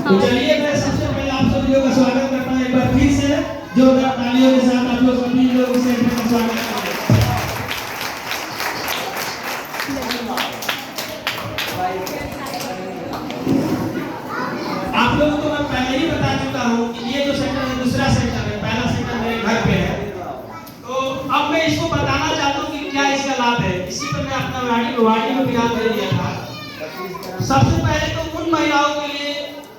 तो चलिए मैं सबसे पहले आप सभी लोगों का स्वागत करता हूँ एक बार फिर से जोरदार तालियों के साथ आप लोग सभी लोग इस सेंटर का स्वागत करें। आप लोगों को मैं पहले ही बता चुका हूँ कि ये जो सेंटर है दूसरा सेंटर है, पहला सेंटर मेरे घर पे है। तो अब मैं इसको बताना चाहता हूँ कि क्या इसका लाभ है। इसी पर मैं अपना वाणी में बयान दे दिया था। सबसे पहले तो उन महिलाओं के लिए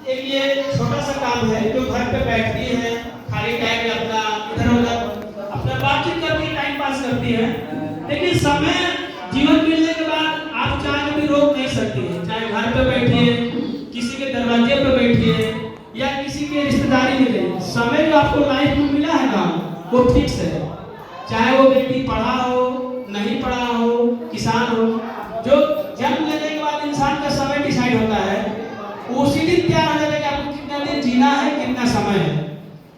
एक ये छोटा सा काम है जो घर पे बैठती हैं, खाली टाइम में अपना इधर उधर अपना बातचीत करके टाइम पास करती है। लेकिन समय जीवन मिलने के बाद आप चाहे कभी रोक नहीं सकती है, चाहे घर पे बैठिए, किसी के दरवाजे पे बैठिए या किसी के रिश्तेदारी में जाइए। समय जो आपको लाइफ में मिला है ना वो फिक्स है, चाहे वो व्यक्ति पढ़ा हो नहीं पढ़ा हो, किसान हो। जो जन्म लेने के बाद इंसान का समय डिसाइड होता है, उसी दिन तैयार हो जाता है कि आपको कितना दिन जीना है, कितना समय है।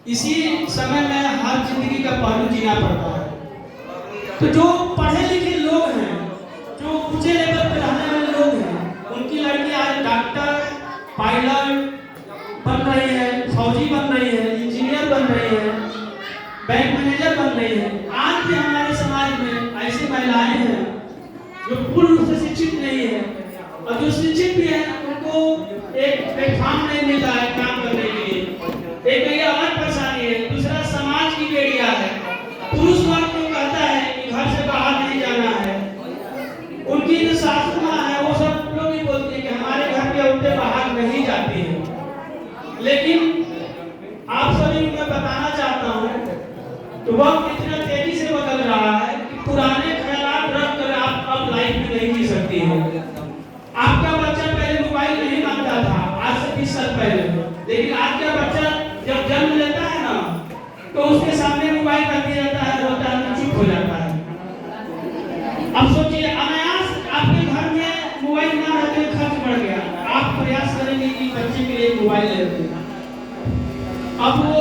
इसी समय में हर जिंदगी का पहलू जीना पड़ता है। तो जो पढ़े लिखे लोग हैं, जो ऊंचे लेवल पर रहने वाले लोग हैं, उनकी लड़की आज डॉक्टर, पायलट बन रही है, फौजी बन रही है, इंजीनियर बन रही है, बैंक मैनेजर बन रही है। आज भी हमारे समाज में ऐसी महिलाएं हैं जो पूर्ण रूप से शिक्षित नहीं है, और जो शिक्षित भी है उनको एक प्लेटफॉर्म नहीं मिलता है काम करने के लिए। एक ये अलग परेशानी है। दूसरा समाज की बेड़िया है। पुरुष वर्ग को कहता है कि घर से बाहर नहीं जाना है। उनकी जो सासू माँ है वो सब लोग भी बोलते हैं कि हमारे घर के औरतें बाहर नहीं जाती हैं। लेकिन आप सभी को मैं बताना चाहता हूँ तो वक्त इतना तेजी से बदल रहा है कि पुराने ख्यालात रख कर आप अब लाइफ में नहीं जी सकती हैं। आपका बच्चा पहले मोबाइल नहीं मांगता था, आज से 20 साल पहले, लेकिन आज का बच्चा जब जन्म लेता है ना तो उसके सामने मोबाइल रख दिया जाता है, रोता है, चुप हो जाता है। अब सोचिए अनायास आपके घर में मोबाइल ना रहते खर्च बढ़ गया, आप प्रयास करेंगे कि बच्चे के लिए मोबाइल ले दें। अब वो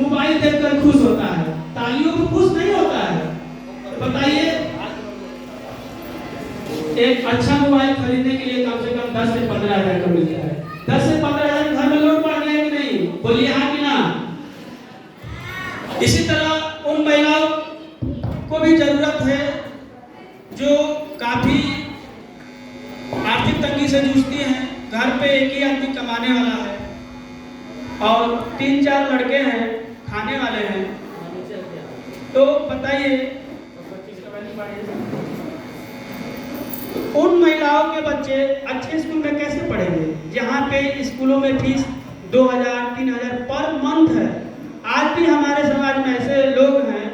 मोबाइल देखकर खुश होता है, तालियों पर खुश नहीं होता है। तो बताइए एक अच्छा मोबाइल खरीदने के लिए कम से कम 10 से 15 हजार का मिलता है। 10 से 15 हजार घर में लोड पड़ गया कि नहीं, बोलिए हाँ कि ना। इसी तरह उन महिलाओं को भी जरूरत है जो काफी आर्थिक तंगी से जूझती हैं। घर पे एक ही आदमी कमाने वाला है और 3-4 लड़के हैं खाने वाले हैं। तो बताइए उन महिलाओं के बच्चे अच्छे स्कूल में कैसे पढ़ेंगे जहाँ पे स्कूलों में फीस 2000-3000 पर मंथ है। आज भी हमारे समाज में ऐसे लोग हैं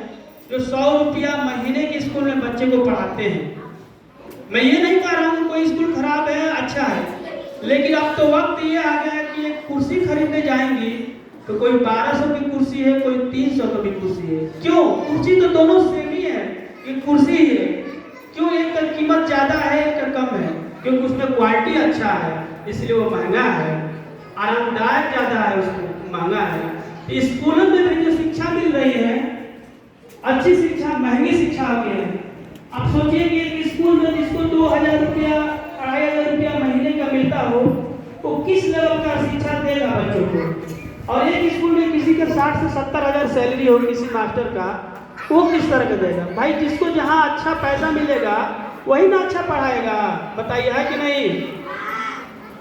जो 100 रुपया महीने के स्कूल में बच्चे को पढ़ाते हैं। मैं ये नहीं कह रहा हूँ कोई स्कूल खराब है, अच्छा है, लेकिन अब तो वक्त ये आ गया है कि एक कुर्सी खरीदने जाएंगी तो कोई 1200 की कुर्सी है, कोई 300 की कुर्सी है। क्यों? कुर्सी तो दोनों सेम ही है, ये कुर्सी ही है। क्यों? एक का कीमत ज्यादा है, एक का कम है, क्योंकि उसमें क्वालिटी अच्छा है इसलिए वो महंगा है, आरामदायक ज्यादा है उसमें महंगा है। स्कूलों में भी जो शिक्षा मिल रही है, अच्छी शिक्षा, महंगी शिक्षा आ गई है। अब सोचिए कि एक स्कूल में जिसको 2000 रुपया 2500 रुपया महीने का मिलता हो तो किस लेवल का शिक्षा देगा बच्चों को। और एक स्कूल में किसी का 60 से 70 हजार सैलरी हो किसी मास्टर का, वो किस तरह का देगा। भाई जिसको जहाँ अच्छा पैसा मिलेगा वही ना अच्छा पढ़ाएगा, बताइए है कि नहीं।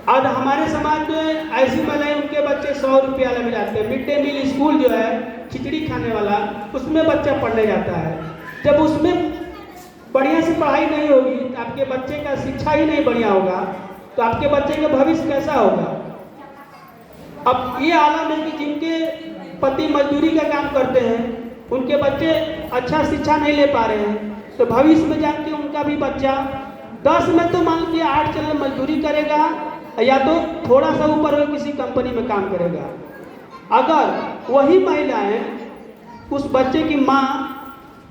और हमारे समाज में ऐसी महिलाएं उनके बच्चे 100 रुपया लग जाते हैं। मिड डे मील स्कूल जो है खिचड़ी खाने वाला, उसमें बच्चा पढ़ने जाता है। जब उसमें बढ़िया से पढ़ाई नहीं होगी, आपके बच्चे का शिक्षा ही नहीं बढ़िया होगा तो आपके बच्चे का भविष्य कैसा होगा। अब ये आलम है कि जिनके पति मजदूरी का काम करते हैं उनके बच्चे अच्छा शिक्षा नहीं ले पा रहे हैं, तो भविष्य में जाके उनका भी बच्चा 10 में तो मान लीजिए 8 चल मजदूरी करेगा या तो थोड़ा सा ऊपर किसी कंपनी में काम करेगा। अगर वही महिलाएं, उस बच्चे की माँ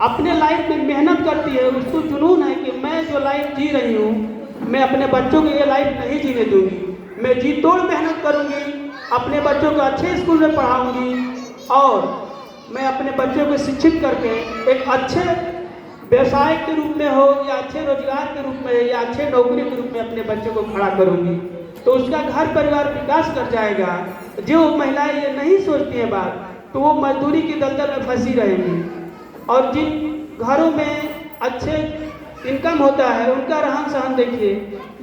अपने लाइफ में मेहनत करती है, उसको जुनून है कि मैं जो लाइफ जी रही हूँ मैं अपने बच्चों को ये लाइफ नहीं जीने दूंगी, मैं जी तोड़ मेहनत करूँगी, अपने बच्चों को अच्छे स्कूल में पढ़ाऊँगी और मैं अपने बच्चों को शिक्षित करके एक अच्छे व्यवसाय के रूप में हो या अच्छे रोजगार के रूप में या अच्छे नौकरी के रूप में अपने बच्चों को खड़ा करूँगी, तो उसका घर परिवार विकास कर जाएगा। जो महिलाएं ये नहीं सोचती हैं बात, तो वो मजदूरी की दलदल में फंसी रहेंगी। और जिन घरों में अच्छे इनकम होता है उनका रहन सहन देखिए,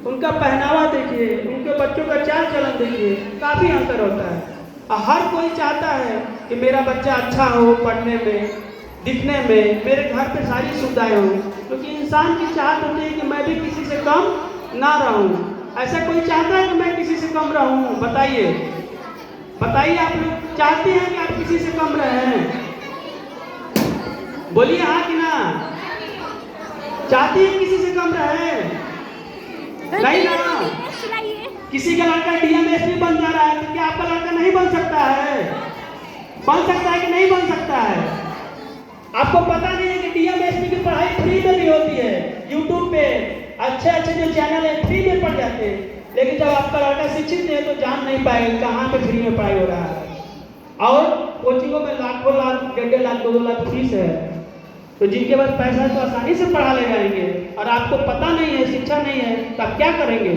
उनका पहनावा देखिए, उनके बच्चों का चाल चलन देखिए, काफ़ी अंतर होता है। हर कोई चाहता है कि मेरा बच्चा अच्छा हो, पढ़ने में, दिखने में, मेरे घर पे सारी सुविधाएं हों, क्योंकि इंसान की चाहत होती है कि मैं भी किसी से कम ना रहूं। ऐसा कोई चाहता है कि मैं किसी से कम रहूं? बताइए, बताइए, आप लोग चाहते हैं कि आप किसी से कम रहें? बोलिए हाँ कि ना? चाहती है किसी से कम रहे? नहीं ना? किसी का लड़का डीएमएसपी बन जा रहा है तो क्या आपका लड़का नहीं बन सकता है? बन सकता है कि नहीं बन सकता है? आपको पता नहीं है कि डीएमएसपी की पढ़ाई फ्री में भी होती है। यूट्यूब पे अच्छे अच्छे जो चैनल है फ्री में पढ़ जाते हैं, लेकिन जब आपका लड़का शिक्षित है तो जान नहीं पाएगा कहाँ पे फ्री में पढ़ाई हो रहा है। और कोचिंगों में लाखों लाख, 1.5 लाख 2 लाख फीस है, तो जिनके पास पैसा है तो आसानी से पढ़ा ले जाएंगे। और आपको पता नहीं है, शिक्षा नहीं है, तो आप क्या करेंगे?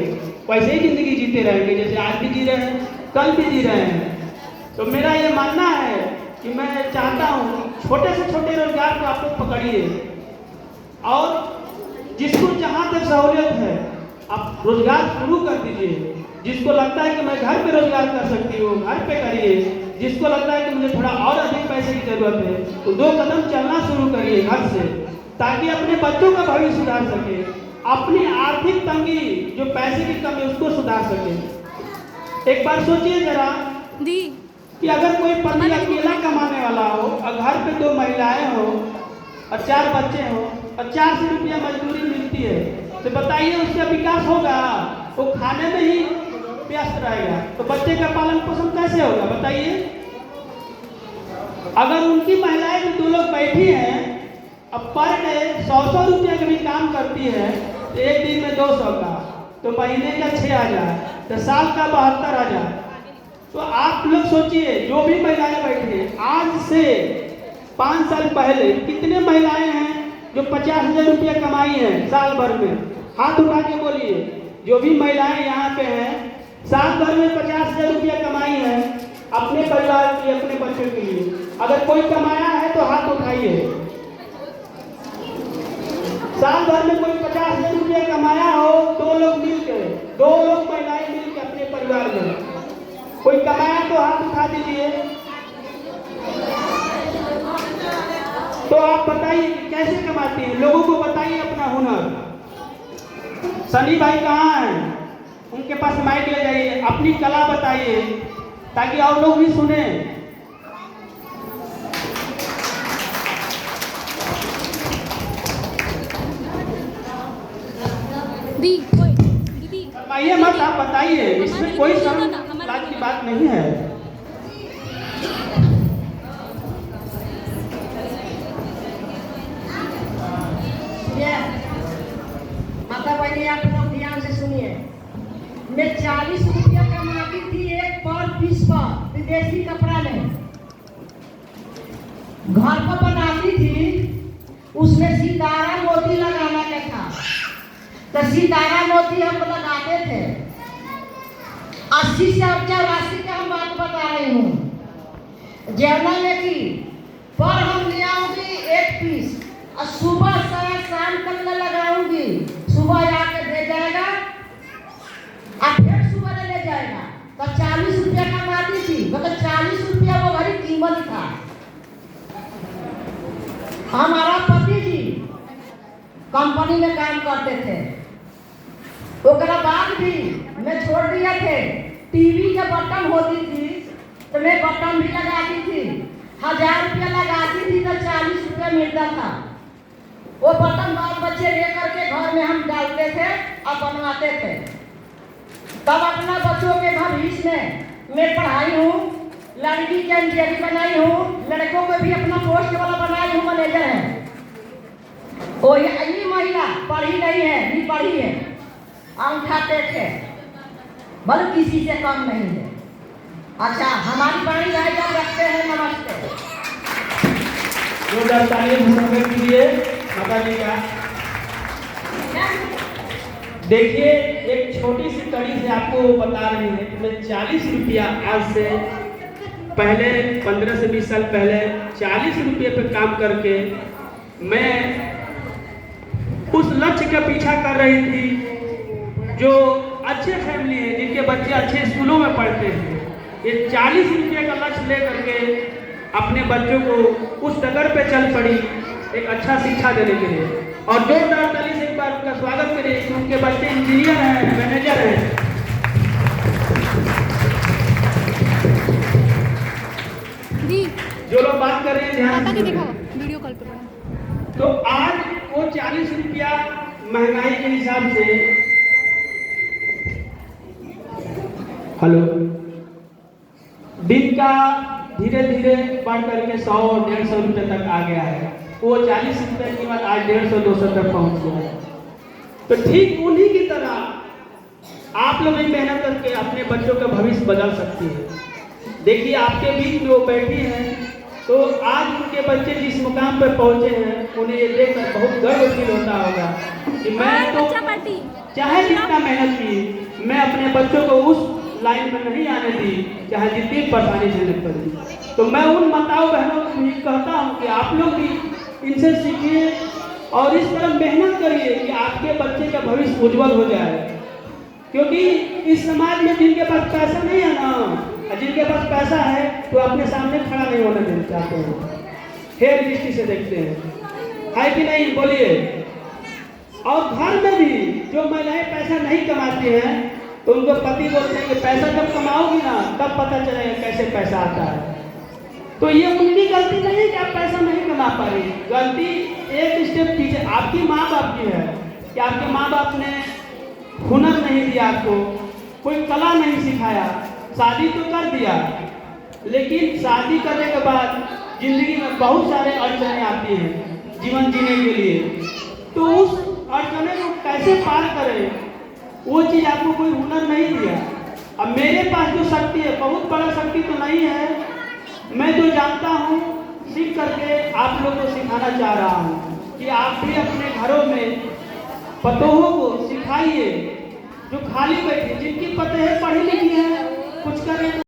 वैसे ही जिंदगी जीते रहेंगे जैसे आज भी जी रहे हैं, कल भी जी रहे हैं। तो मेरा ये मानना है कि मैं चाहता हूँ छोटे से छोटे रोजगार को आप लोग पकड़िए, और जिसको जहाँ तक सहूलियत है आप रोजगार शुरू कर दीजिए। जिसको लगता है कि मैं घर पे रोजगार कर सकती हूँ, घर पे करिए। जिसको लगता है कि मुझे थोड़ा और अधिक पैसे की जरूरत है, तो 2 कदम चलना शुरू करिए घर से, ताकि अपने बच्चों का भविष्य सुधार सके, अपनी आर्थिक तंगी जो पैसे की कमी उसको सुधार सके। एक बार सोचिए जरा कि अगर कोई पति अकेला कमाने वाला हो और घर पे 2 महिलाएं हो और 4 बच्चे हो और 400 रुपया मजदूरी मिलती है, तो बताइए उसका विकास होगा? वो खाने में ही व्यस्त रहेगा, तो बच्चे का पालन पोषण कैसे होगा? बताइए। अगर उनकी महिलाएं भी 2 लोग बैठी हैं, अब पर डे 100 रुपया का भी काम करती है, तो एक दिन में 200 का, तो महीने का 6000, तो साल का 72,000। तो आप लोग सोचिए, जो भी महिलाएं बैठी हैं, आज से 5 साल पहले कितने महिलाएं हैं जो 50,000 रुपया कमाई हैं साल भर में? हाथ उठा के बोलिए। जो भी महिलाएं यहाँ पे हैं, साल भर में 50,000 रुपया कमाई है अपने परिवार के लिए, अपने बच्चों के लिए। अगर कोई कमाया है तो हाथ उठाइए। साल भर में कोई 50,000 रुपया कमाया हो, 2 लोग मिलकर, 2 लोग महिलाएं मिलकर अपने परिवार में कोई कमाया तो हाथ उठा दीजिए। तो आप बताइए कि कैसे कमाती हैं? लोगों को बताइए अपना हुनर। सनी भाई कहाँ हैं? उनके पास माइक ले जाइए, अपनी कला बताइए ताकि और लोग भी सुने। फरमाइए मत, आप बताइए, इसमें कोई शर्म लाज की बात नहीं है। माता बहनी आप लोग ध्यान से सुनिए। मैं 40 रुपया कमाती थी एक पर पीस पर विदेशी कपड़ा में। घर पर बनाती थी, उसमें सितारा मोती लगाना का था, तो सितारा मोती हम लगाते थे। 80 से 84 का हम बात बता रही हूँ। जैवना में की पर हम ले आऊंगी 1 पीस और सुबह से शाम तक मैं लगाऊंगी। सुबह आके दे जाएगा और फिर सुबह ले जाएगा। तो 40 रुपया कमाती थी, मतलब 40 रुपया वो बड़ी कीमत था। हमारा पति जी कंपनी में काम करते थे, उसके बाद भी मैं छोड़ दिया थे। टीवी के बटन होती थी तो मैं बटन भी लगाती थी। 1000 रुपया लगाती थी तो 40 रुपया मिलता था। वो बटन बाल बच्चे लेकर के घर में हम डालते थे और बनवाते थे। तब अपना बच्चों के भविष्य में मैं पढ़ाई हूँ, लड़की के इंजीनियरिंग बनाई हूँ, लड़कों को भी अपना पोस्ट वाला बनाई हूँ, मैनेजर है। और ये महिला पढ़ी नहीं है, भी पढ़ी है, उठाते थे, बल किसी से कम नहीं है। अच्छा, हमारी बड़ी भाई जब रखते हैं। नमस्ते। तालियां कीजिए माता जी का। देखिए, एक छोटी सी कड़ी से आपको बता रहे हैं कि मैं 40 रुपया आज से पहले 15 से 20 साल पहले 40 रुपये पे काम करके मैं उस लक्ष्य का पीछा कर रही थी जो अच्छे फैमिली है, जिनके बच्चे अच्छे स्कूलों में पढ़ते हैं। ये 40 रुपये का लक्ष्य ले करके अपने बच्चों को उस डगर पे चल पड़ी एक अच्छा शिक्षा देने के लिए। और जोरदार ताली से एक बार उनका स्वागत करिए कि उनके बच्चे इंजीनियर हैं, मैनेजर हैं। जो लोग बात कर रहे हैं ध्यान से वीडियो कॉल पर। तो आज वो 40 रुपया महंगाई के हिसाब से, हेलो, दिन का धीरे धीरे बढ़ करके 100-150 रुपये तक आ गया है। वो 40 रुपये की बात आज 150-200 तक पहुंच गया है। तो ठीक उन्हीं की तरह आप लोग भी मेहनत करके अपने बच्चों का भविष्य बदल सकती है। देखिए, आपके बीच जो बैठी हैं, तो आज उनके बच्चे जिस मुकाम पर पहुंचे हैं, उन्हें ये देखकर बहुत गर्व फील होता होगा कि मैं तो चाहे जितना मेहनत की, मैं अपने बच्चों को उस लाइन में नहीं आने दी, चाहे जितनी परेशानी झेलनी पड़ी। तो मैं उन माताओं बहनों को भी कहता हूँ कि आप लोग भी इनसे सीखिए और इस तरह मेहनत करिए कि आपके बच्चे का भविष्य उज्जवल हो जाए। क्योंकि इस समाज में जिनके पास पैसा नहीं है ना, और जिनके पास पैसा है तो अपने सामने खड़ा नहीं होने देना चाहते हैं, हेर दृष्टि से देखते हैं, है कि नहीं? बोलिए। और घर में भी जो महिलाएं पैसा नहीं कमाती हैं, तो उनको पति बोलते हैं कि पैसा जब कमाओगी ना तब पता चलेगा कैसे पैसा आता है। तो ये उनकी गलती नहीं है कि आप पैसा नहीं कमा पा रही, गलती एक स्टेप पीछे आपकी माँ बाप की है कि आपके माँ बाप ने हुनर नहीं दिया, आपको कोई कला नहीं सिखाया। शादी तो कर दिया, लेकिन शादी करने के बाद जिंदगी में बहुत सारे अड़चने आती हैं जीवन जीने के लिए। तो उस अड़चने को कैसे पार करें, वो चीज़ आपको कोई हुनर नहीं दिया। अब मेरे पास जो शक्ति है, बहुत बड़ा शक्ति तो नहीं है, मैं जो जानता हूँ सीख करके आप लोग को सिखाना चाह रहा हूँ कि आप भी अपने घरों में पतोहों को सिखाइए जो खाली बैठे, जिनकी पतें पढ़ी लिखी हैं, कुछ करें।